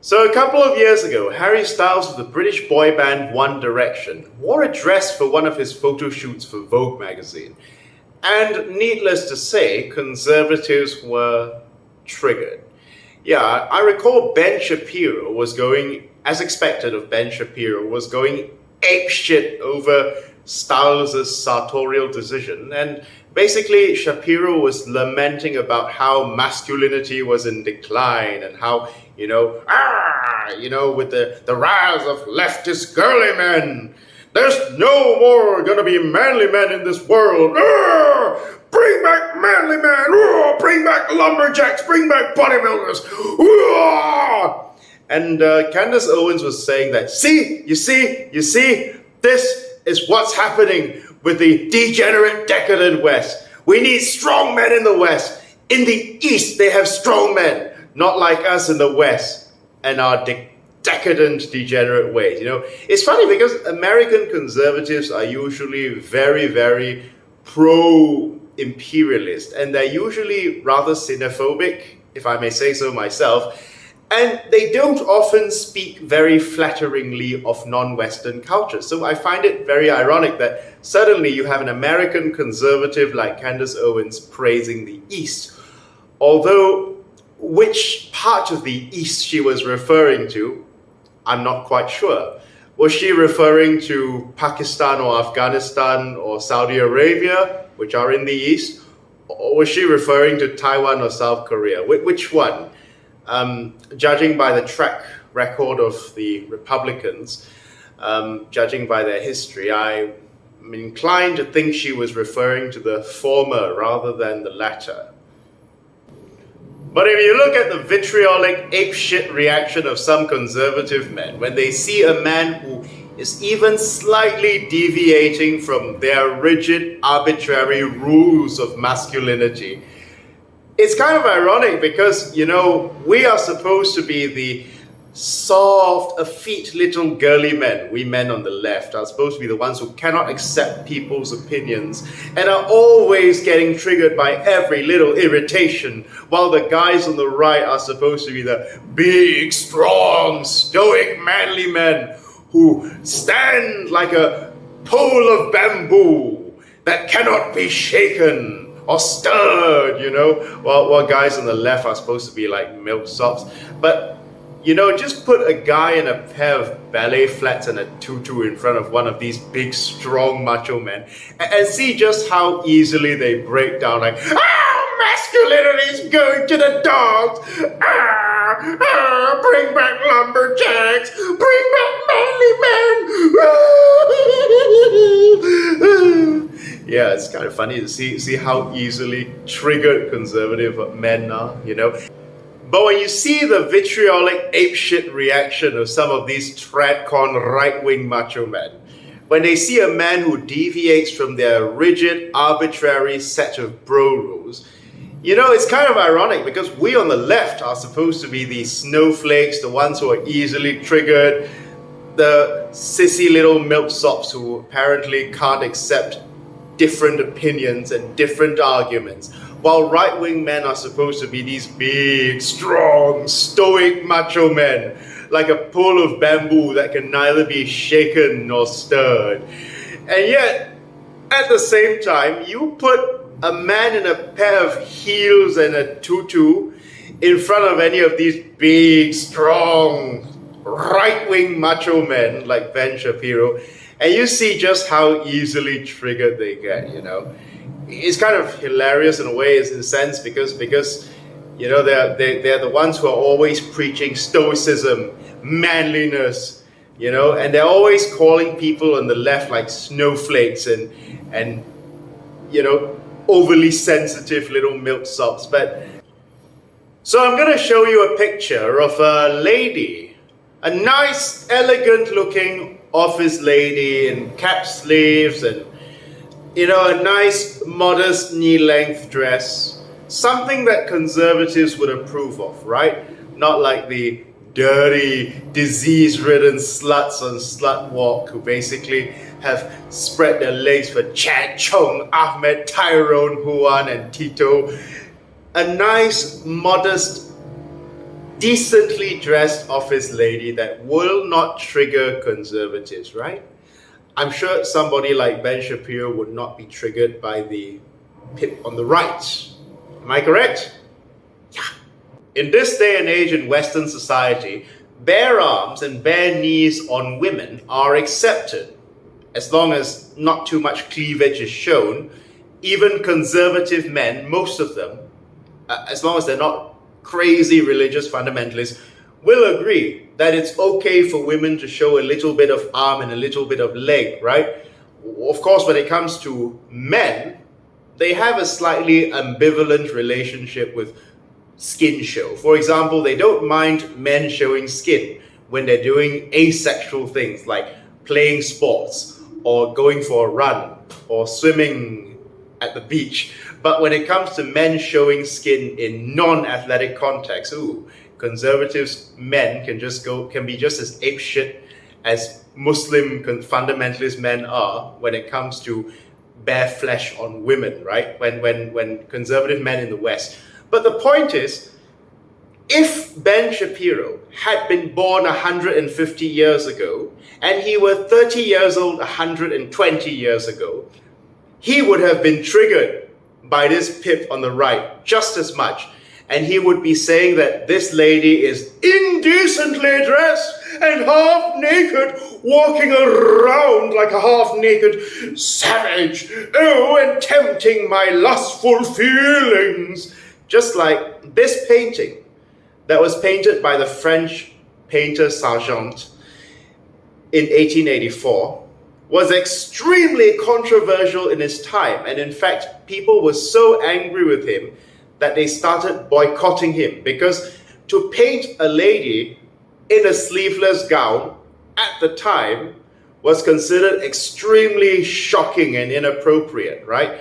So a couple of years ago, Harry Styles of the British boy band One Direction wore a dress for one of his photo shoots for Vogue magazine. And needless to say, conservatives were triggered. Yeah, I recall Ben Shapiro was going, as expected of Ben Shapiro, was going apeshit over Styles' sartorial decision. And basically, Shapiro was lamenting about how masculinity was in decline and how, with the rise of leftist girly men, there's no more gonna be manly men in this world. Bring back manly men. Bring back lumberjacks. Bring back bodybuilders. And Candace Owens was saying that, you see, this is what's happening with the degenerate, decadent West. We need strong men in the West. In the East, they have strong men, not like us in the West and our decadent, degenerate ways. It's funny because American conservatives are usually very, very pro-imperialist, and they're usually rather xenophobic, if I may say so myself. And they don't often speak very flatteringly of non-Western culture. So I find it very ironic that suddenly you have an American conservative like Candace Owens praising the East. Although which part of the East she was referring to, I'm not quite sure. Was she referring to Pakistan or Afghanistan or Saudi Arabia, which are in the East? Or was she referring to Taiwan or South Korea? Which one? Judging by the track record of the Republicans, judging by their history, I'm inclined to think she was referring to the former rather than the latter. But if you look at the vitriolic apeshit reaction of some conservative men when they see a man who is even slightly deviating from their rigid, arbitrary rules of masculinity, it's kind of ironic because, we are supposed to be the soft, effete little girly men. We men on the left are supposed to be the ones who cannot accept people's opinions and are always getting triggered by every little irritation, while the guys on the right are supposed to be the big, strong, stoic, manly men who stand like a pole of bamboo that cannot be shaken or stirred, while guys on the left are supposed to be like milksops. But, just put a guy in a pair of ballet flats and a tutu in front of one of these big, strong macho men and see just how easily they break down like, masculinity is going to the dogs. Bring back lumberjacks. Bring back manly men. Yeah, it's kind of funny to see how easily triggered conservative men are, But when you see the vitriolic apeshit reaction of some of these tradcon right-wing macho men, when they see a man who deviates from their rigid, arbitrary set of bro rules, it's kind of ironic because we on the left are supposed to be the snowflakes, the ones who are easily triggered, the sissy little milksops who apparently can't accept different opinions and different arguments, while right-wing men are supposed to be these big, strong, stoic macho men, like a pole of bamboo that can neither be shaken nor stirred. And yet, at the same time, you put a man in a pair of heels and a tutu in front of any of these big, strong, right-wing macho men like Ben Shapiro, and you see just how easily triggered they get, It's kind of hilarious in a way, in a sense, because they're the ones who are always preaching stoicism, manliness, and they're always calling people on the left like snowflakes and overly sensitive little milksops. So I'm going to show you a picture of a lady, a nice, elegant-looking office lady in cap sleeves and a nice, modest, knee-length dress. Something that conservatives would approve of, right? Not like the dirty, disease-ridden sluts on Slut Walk who basically have spread their legs for Chad Chong, Ahmed, Tyrone, Juan, and Tito. A nice, modest, decently dressed office lady that will not trigger conservatives, right? I'm sure somebody like Ben Shapiro would not be triggered by the pip on the right. Am I correct? Yeah. In this day and age in Western society, bare arms and bare knees on women are accepted, as long as not too much cleavage is shown. Even conservative men, most of them, as long as they're not crazy religious fundamentalists, will agree that it's okay for women to show a little bit of arm and a little bit of leg, right? Of course, when it comes to men, they have a slightly ambivalent relationship with skin show. For example, they don't mind men showing skin when they're doing asexual things like playing sports or going for a run or swimming at the beach. But when it comes to men showing skin in non-athletic contexts, conservative men can be just as apeshit as Muslim fundamentalist men are when it comes to bare flesh on women, right? When conservative men in the West. But the point is, if Ben Shapiro had been born 150 years ago and he were 30 years old 120 years ago, he would have been triggered by this pip on the right just as much. And he would be saying that this lady is indecently dressed and half naked, walking around like a half-naked savage, and tempting my lustful feelings. Just like this painting that was painted by the French painter Sargent in 1884 was extremely controversial in its time. And in fact, people were so angry with him that they started boycotting him, because to paint a lady in a sleeveless gown at the time was considered extremely shocking and inappropriate, right?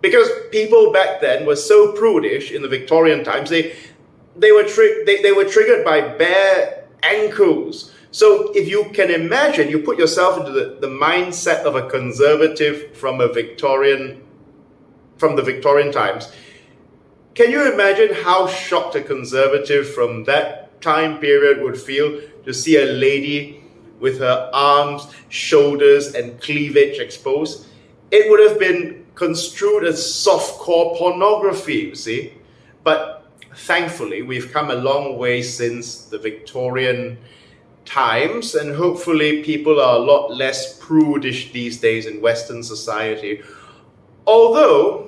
Because people back then were so prudish in the Victorian times, they were triggered by bare ankles. So if you can imagine, you put yourself into the mindset of a conservative from the Victorian times, can you imagine how shocked a conservative from that time period would feel to see a lady with her arms, shoulders, and cleavage exposed? It would have been construed as softcore pornography, you see. But thankfully, we've come a long way since the Victorian times, and hopefully people are a lot less prudish these days in Western society. Although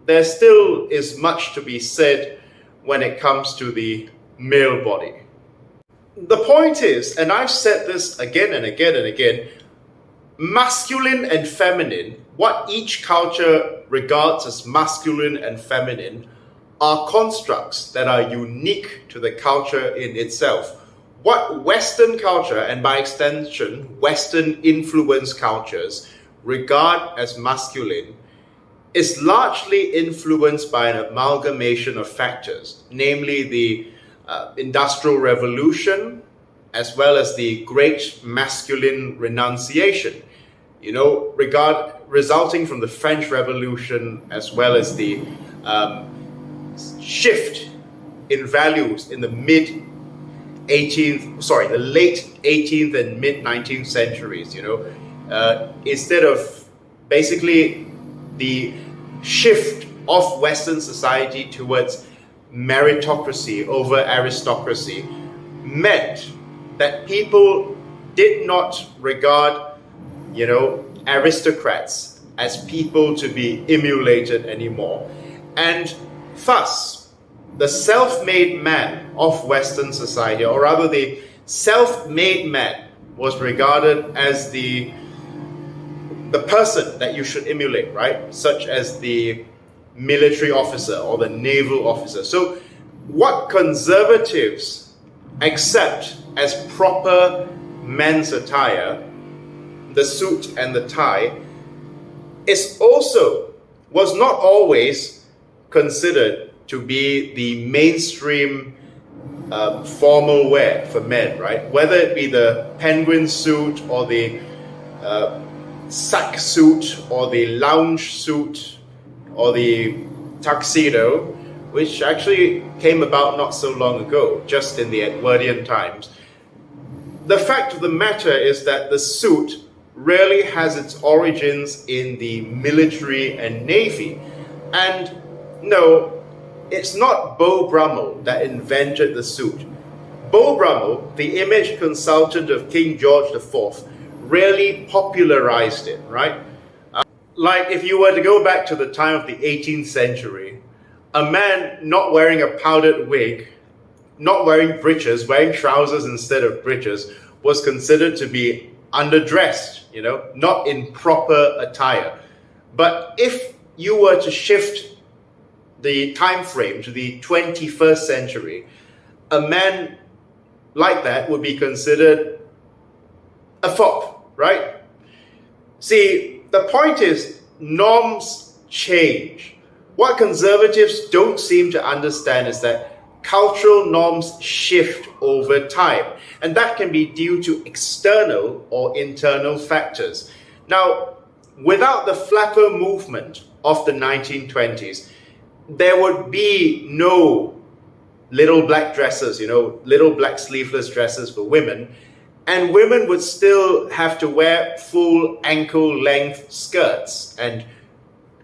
there still is much to be said when it comes to the male body. The point is, and I've said this again and again and again, masculine and feminine, what each culture regards as masculine and feminine, are constructs that are unique to the culture in itself. What Western culture, and by extension, Western influenced cultures, regard as masculine is largely influenced by an amalgamation of factors, namely the Industrial Revolution, as well as the Great Masculine Renunciation, resulting from the French Revolution, as well as the shift in values in the late 18th and mid 19th centuries. Instead of basically the shift of Western society towards meritocracy over aristocracy meant that people did not regard, aristocrats as people to be emulated anymore. And thus, the self-made man of Western society, or rather the self-made man, was regarded as the person that you should emulate, right? Such as the military officer or the naval officer. So what conservatives accept as proper men's attire, the suit and the tie, was not always considered to be the mainstream formal wear for men, right? Whether it be the penguin suit or the sack suit or the lounge suit or the tuxedo, which actually came about not so long ago, just in the Edwardian times. The fact of the matter is that the suit really has its origins in the military and navy. And no, it's not Beau Brummell that invented the suit. Beau Brummell, the image consultant of King George IV, really popularized it, right? Like if you were to go back to the time of the 18th century, a man not wearing a powdered wig, not wearing breeches, wearing trousers instead of breeches, was considered to be underdressed, you know, not in proper attire. But if you were to shift the time frame to the 21st century, a man like that would be considered a fop, right? See, the point is norms change. What conservatives don't seem to understand is that cultural norms shift over time, and that can be due to external or internal factors. Now, without the flapper movement of the 1920s, there would be no little black dresses, you know, little black sleeveless dresses for women, and women would still have to wear full ankle-length skirts and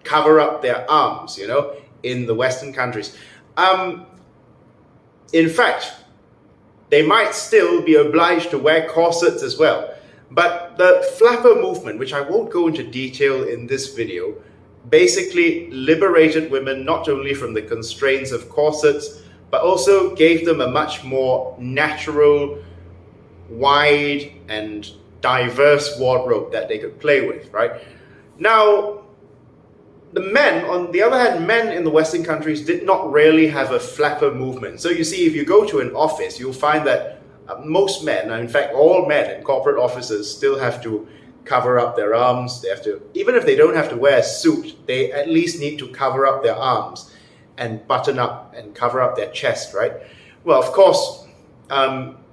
cover up their arms, you know, in the Western countries. In fact, they might still be obliged to wear corsets as well. But the flapper movement, which I won't go into detail in this video, basically liberated women not only from the constraints of corsets, but also gave them a much more natural, wide, and diverse wardrobe that they could play with, right? Now, the men, on the other hand, men in the Western countries did not really have a flapper movement. So you see, if you go to an office, you'll find that most men, in fact, all men in corporate offices still have to cover up their arms. They have to, even if they don't have to wear a suit, they at least need to cover up their arms and button up and cover up their chest, right? Well, of course,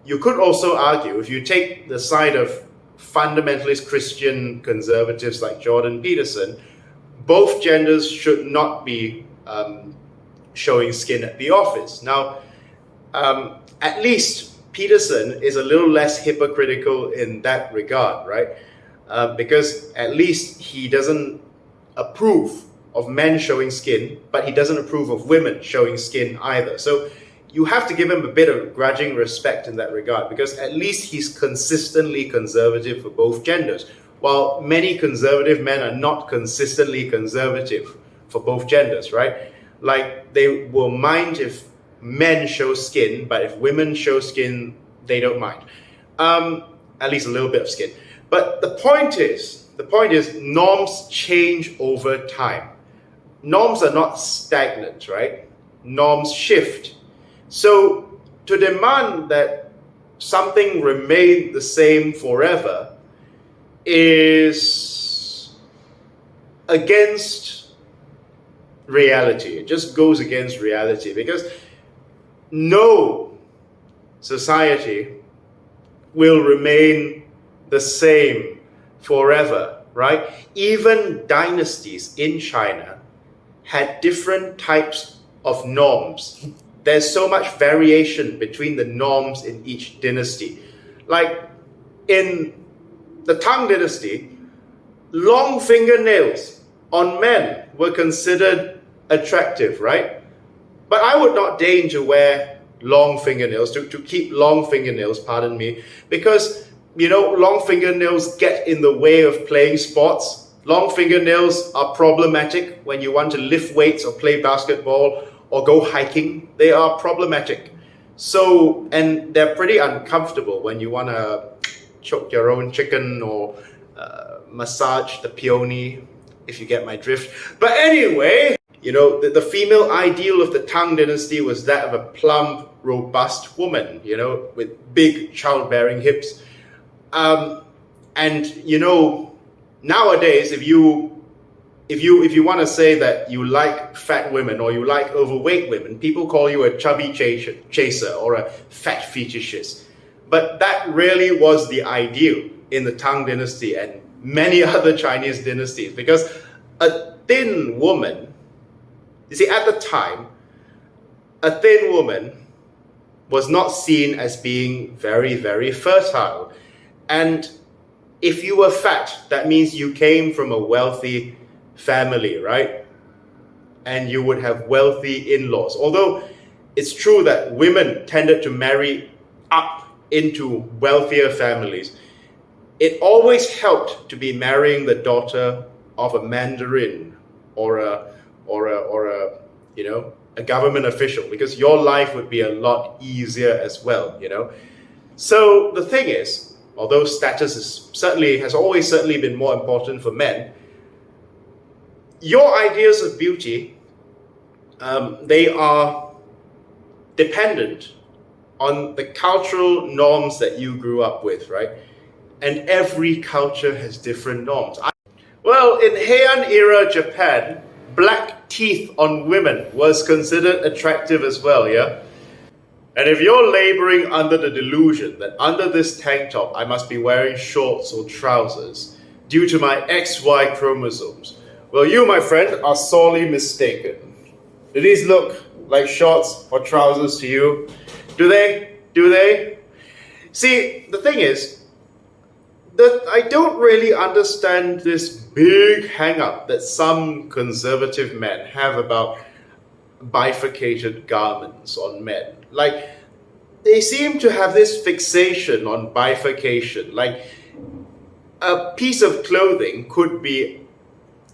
you could also argue, if you take the side of fundamentalist Christian conservatives like Jordan Peterson, both genders should not be showing skin at the office. Now, at least Peterson is a little less hypocritical in that regard, right? Because at least he doesn't approve of men showing skin, but he doesn't approve of women showing skin either. So you have to give him a bit of grudging respect in that regard, because at least he's consistently conservative for both genders, while many conservative men are not consistently conservative for both genders, right? Like, they will mind if men show skin, but if women show skin, they don't mind. At least a little bit of skin. But the point is norms change over time. Norms are not stagnant, right? Norms shift. So to demand that something remain the same forever is against reality. It just goes against reality, because no society will remain the same forever, right? Even dynasties in China had different types of norms. There's so much variation between the norms in each dynasty. Like in the Tang dynasty, long fingernails on men were considered attractive, right? But I would not deign to wear long fingernails, to keep long fingernails, pardon me, because, you know, long fingernails get in the way of playing sports. Long fingernails are problematic when you want to lift weights or play basketball or go hiking. They are problematic. So, and they're pretty uncomfortable when you want to choke your own chicken or massage the peony, if you get my drift. But anyway, you know, the female ideal of the Tang dynasty was that of a plump, robust woman, you know, with big childbearing hips. And, you know, nowadays, if you want to say that you like fat women or you like overweight women, people call you a chubby chaser or a fat fetishist. But that really was the ideal in the Tang dynasty and many other Chinese dynasties, because a thin woman, you see, at the time, a thin woman was not seen as being very, very fertile. And if you were fat, that means you came from a wealthy family, right? And you would have wealthy in-laws. Although it's true that women tended to marry up into wealthier families, it always helped to be marrying the daughter of a mandarin or a government official, because your life would be a lot easier as well, So the thing is, although status has always been more important for men, your ideas of beauty, they are dependent on the cultural norms that you grew up with, right? And every culture has different norms. Well, in Heian era Japan, black teeth on women was considered attractive as well, yeah? And if you're laboring under the delusion that under this tank top I must be wearing shorts or trousers due to my XY chromosomes, well, you, my friend, are sorely mistaken. Do these look like shorts or trousers to you? Do they? Do they? See, the thing is that I don't really understand this big hang-up that some conservative men have about bifurcated garments on men. Like, they seem to have this fixation on bifurcation. Like, a piece of clothing could be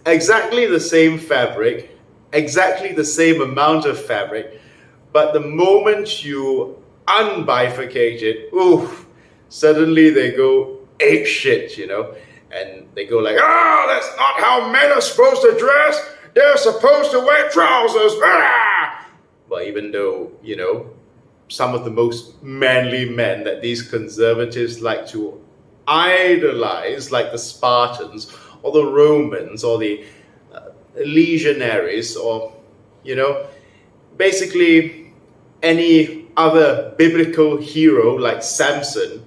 exactly the same fabric, exactly the same amount of fabric, but the moment you unbifurcate it, oof, suddenly they go ape shit, and they go like, oh, that's not how men are supposed to dress. They're supposed to wear trousers. Ah! Well, even though, some of the most manly men that these conservatives like to idolize, like the Spartans or the Romans or the legionaries or, basically any other biblical hero like Samson,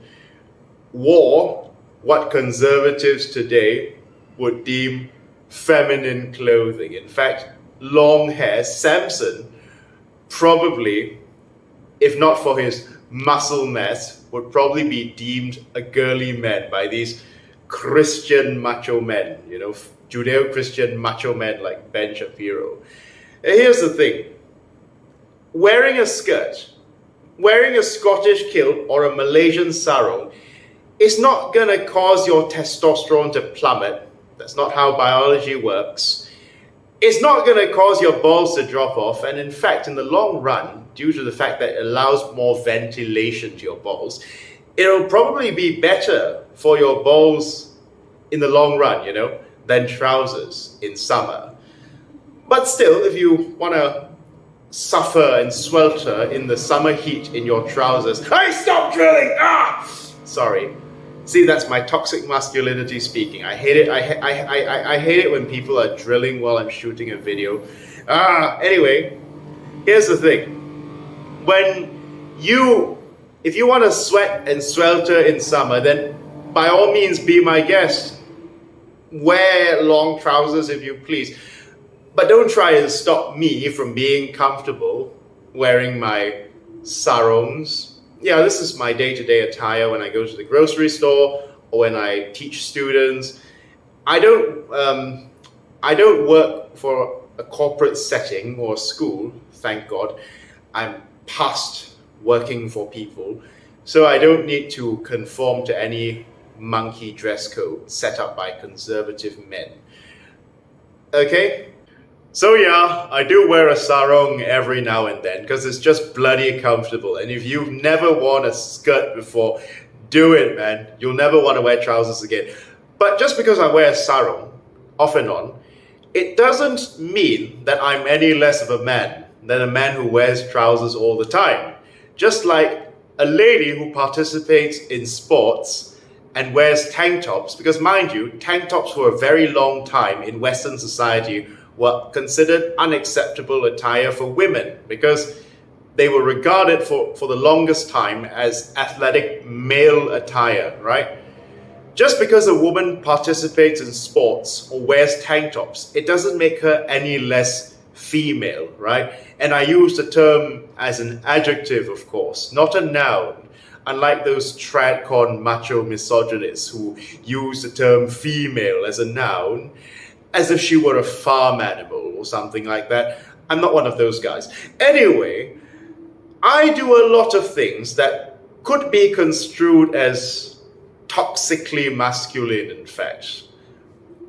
wore what conservatives today would deem feminine clothing. In fact, long hair. Samson probably, if not for his muscle mass, would probably be deemed a girly man by these Christian macho men, Judeo-Christian macho men like Ben Shapiro. And here's the thing. Wearing a skirt, wearing a Scottish kilt or a Malaysian sarong is not going to cause your testosterone to plummet. That's not how biology works. It's not going to cause your balls to drop off. And in fact, in the long run, due to the fact that it allows more ventilation to your balls, it'll probably be better for your balls in the long run, than trousers in summer. But still, if you want to suffer and swelter in the summer heat in your trousers, hey, stop drilling! Sorry. See, that's my toxic masculinity speaking. I hate it. I hate it when people are drilling while I'm shooting a video. Anyway, here's the thing. If you want to sweat and swelter in summer, then by all means be my guest. Wear long trousers if you please. But don't try and stop me from being comfortable wearing my sarongs. Yeah, this is my day-to-day attire when I go to the grocery store or when I teach students. I don't work for a corporate setting or school, thank God. I'm past working for people, so I don't need to conform to any monkey dress code set up by conservative men. Okay? So yeah, I do wear a sarong every now and then because it's just bloody comfortable. And if you've never worn a skirt before, do it, man. You'll never want to wear trousers again. But just because I wear a sarong off and on, it doesn't mean that I'm any less of a man than a man who wears trousers all the time. Just like a lady who participates in sports and wears tank tops, because mind you, tank tops for a very long time in Western society were considered unacceptable attire for women because they were regarded for the longest time as athletic male attire, right? Just because a woman participates in sports or wears tank tops, it doesn't make her any less female, right? And I use the term as an adjective, of course, not a noun. Unlike those tradcon macho misogynists who use the term female as a noun, as if she were a farm animal or something like that. I'm not one of those guys. Anyway, I do a lot of things that could be construed as toxically masculine, in fact.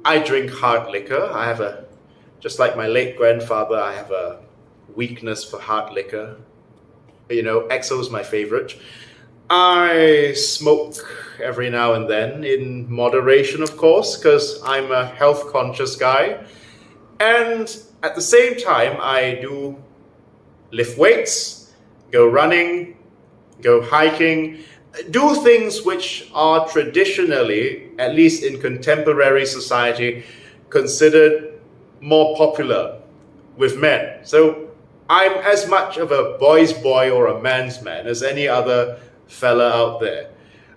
I drink hard liquor. Just like my late grandfather, I have a weakness for hard liquor. You know, XO's my favorite. I smoke every now and then, in moderation, of course, because I'm a health-conscious guy. And at the same time, I do lift weights, go running, go hiking, do things which are traditionally, at least in contemporary society, considered more popular with men. So I'm as much of a boy's boy or a man's man as any other fella out there.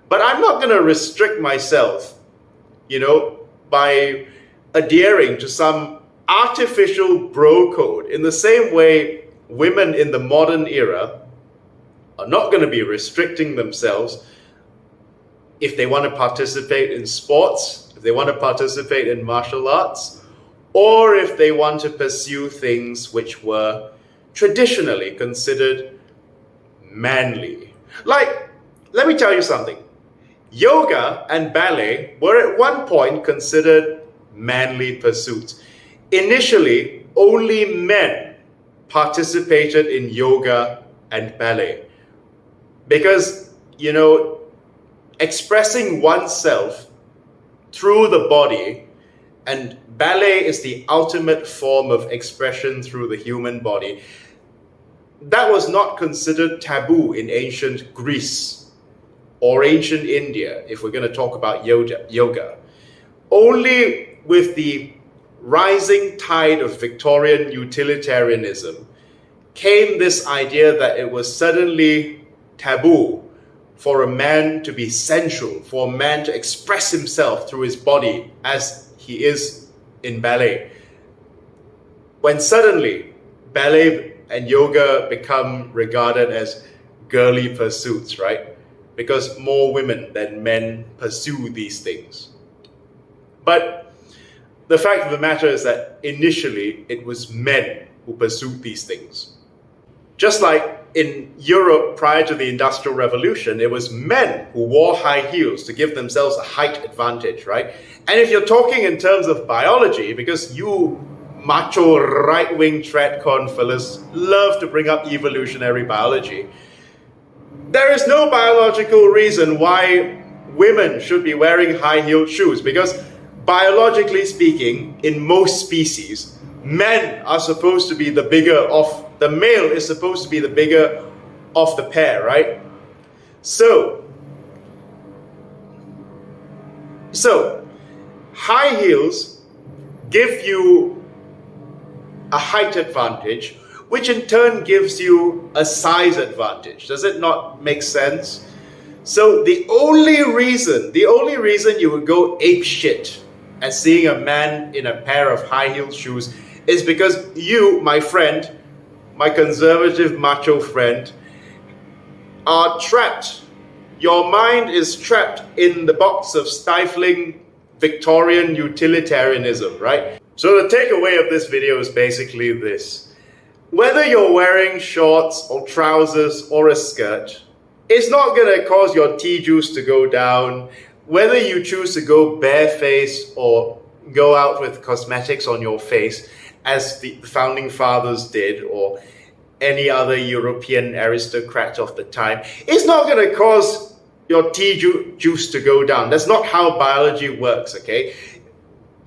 But I'm not going to restrict myself, by adhering to some artificial bro code. In the same way, women in the modern era are not going to be restricting themselves if they want to participate in sports, if they want to participate in martial arts, or if they want to pursue things which were traditionally considered manly. Like, let me tell you something. Yoga and ballet were at one point considered manly pursuits. Initially, only men participated in yoga and ballet because, expressing oneself through the body, and ballet is the ultimate form of expression through the human body, that was not considered taboo in ancient Greece or ancient India, if we're going to talk about yoga. Only with the rising tide of Victorian utilitarianism came this idea that it was suddenly taboo for a man to be sensual, for a man to express himself through his body as he is in ballet. When suddenly ballet and yoga become regarded as girly pursuits, right? Because more women than men pursue these things. But the fact of the matter is that initially it was men who pursued these things. Just like in Europe prior to the Industrial Revolution, it was men who wore high heels to give themselves a height advantage, right? And if you're talking in terms of biology, because you macho right-wing tradcon fellas love to bring up evolutionary biology, there is no biological reason why women should be wearing high-heeled shoes, because biologically speaking, in most species, men are supposed to be the male is supposed to be the bigger of the pair, right? So high heels give you a height advantage, which in turn gives you a size advantage. Does it not make sense? So the only reason you would go ape shit at seeing a man in a pair of high-heeled shoes is because you, my friend, my conservative macho friend, are trapped. Your mind is trapped in the box of stifling Victorian utilitarianism, right? So the takeaway of this video is basically this. Whether you're wearing shorts or trousers or a skirt, it's not going to cause your tea juice to go down. Whether you choose to go barefaced or go out with cosmetics on your face, as the founding fathers did, or any other European aristocrat of the time, it's not going to cause your tea juice to go down. That's not how biology works, okay?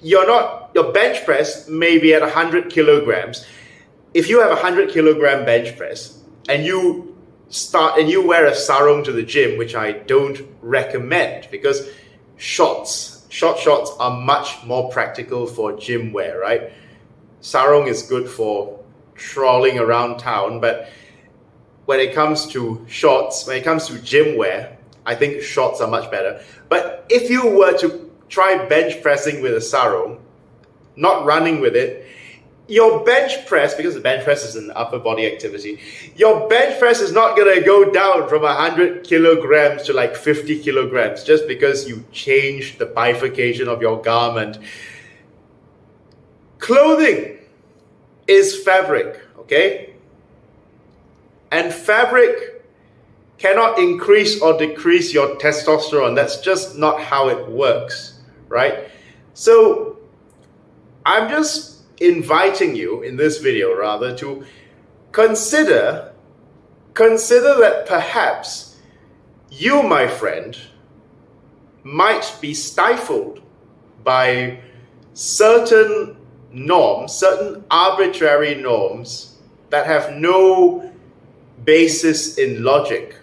Your bench press may be at 100 kilograms. If you have a 100 kilogram bench press and you wear a sarong to the gym, which I don't recommend, because short shorts are much more practical for gym wear, right? Sarong is good for trawling around town, but when it comes to shorts, when it comes to gym wear, I think shorts are much better. But if you were to try bench pressing with a sarong, not running with it, your bench press, because the bench press is an upper body activity, your bench press is not going to go down from 100 kilograms to like 50 kilograms just because you change the bifurcation of your garment. Clothing is fabric, okay? And fabric cannot increase or decrease your testosterone. That's just not how it works, right? So I'm just inviting you in this video rather to consider that perhaps you, my friend, might be stifled by certain norms, certain arbitrary norms that have no basis in logic.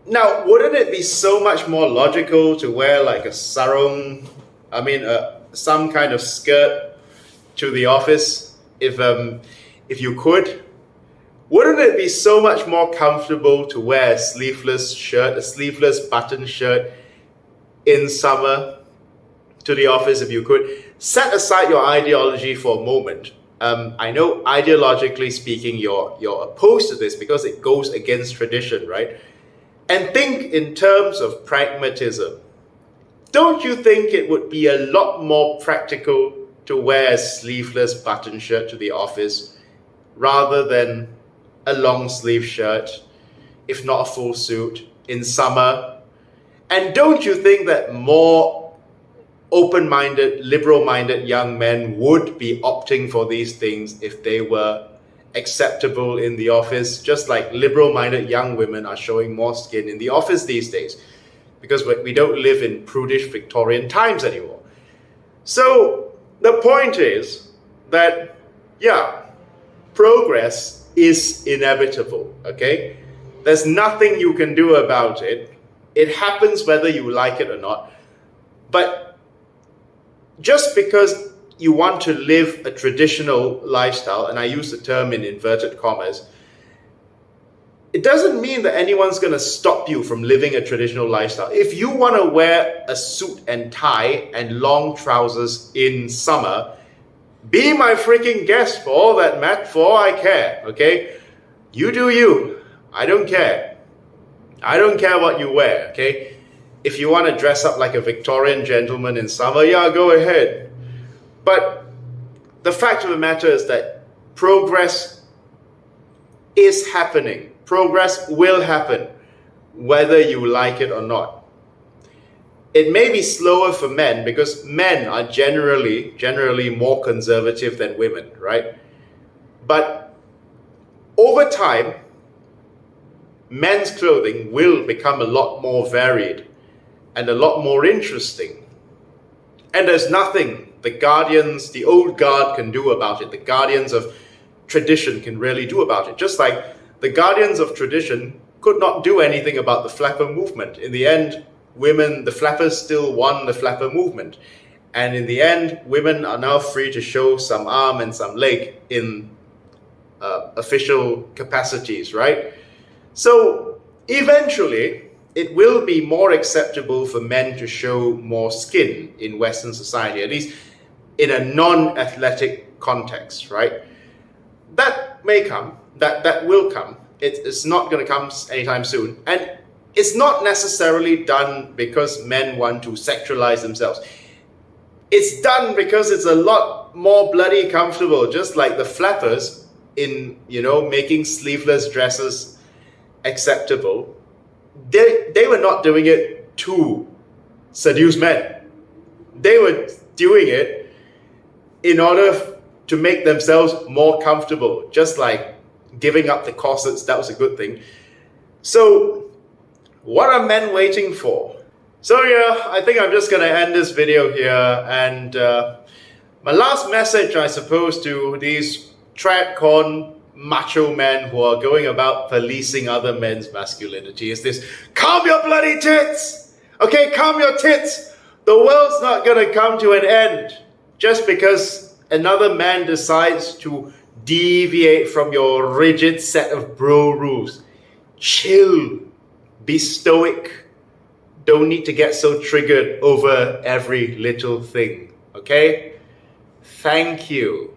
Now, wouldn't it be so much more logical to wear like a sarong, some kind of skirt to the office if you could? Wouldn't it be so much more comfortable to wear a sleeveless shirt, a sleeveless button shirt in summer to the office if you could? Set aside your ideology for a moment. I know ideologically speaking you're opposed to this because it goes against tradition, right? And think in terms of pragmatism. Don't you think it would be a lot more practical to wear a sleeveless button shirt to the office rather than a long sleeve shirt, if not a full suit, in summer? And don't you think that more open-minded, liberal-minded young men would be opting for these things if they were acceptable in the office, just like liberal-minded young women are showing more skin in the office these days, because we don't live in prudish Victorian times anymore. So the point is that, yeah, progress is inevitable, okay? There's nothing you can do about it. It happens whether you like it or not. But just because you want to live a traditional lifestyle, and I use the term in inverted commas, it doesn't mean that anyone's going to stop you from living a traditional lifestyle. If you want to wear a suit and tie and long trousers in summer, be my freaking guest for all that, Matt, for all I care, okay? You do you. I don't care. I don't care what you wear, okay? If you want to dress up like a Victorian gentleman in summer, yeah, go ahead. But the fact of the matter is that progress is happening. Progress will happen, whether you like it or not. It may be slower for men because men are generally more conservative than women, right? But over time, men's clothing will become a lot more varied and a lot more interesting. And there's nothing the old guard can do about it. The guardians of tradition can really do about it. Just like the guardians of tradition could not do anything about the flapper movement. In the end, the flappers still won the flapper movement. And in the end, women are now free to show some arm and some leg in official capacities, right? So eventually, it will be more acceptable for men to show more skin in Western society, at least in a non-athletic context, right? That may come. That will come. It's not going to come anytime soon. And it's not necessarily done because men want to sexualize themselves. It's done because it's a lot more bloody comfortable, just like the flappers in, making sleeveless dresses acceptable. They were not doing it to seduce men. They were doing it in order to make themselves more comfortable, just like giving up the corsets. That was a good thing. So what are men waiting for? So yeah, I think I'm just going to end this video here. And my last message, I suppose, to these tradcon macho men who are going about policing other men's masculinity is this: calm your bloody tits! Okay, calm your tits! The world's not going to come to an end just because another man decides to deviate from your rigid set of bro rules. Chill. Be stoic. Don't need to get so triggered over every little thing. Okay? Thank you.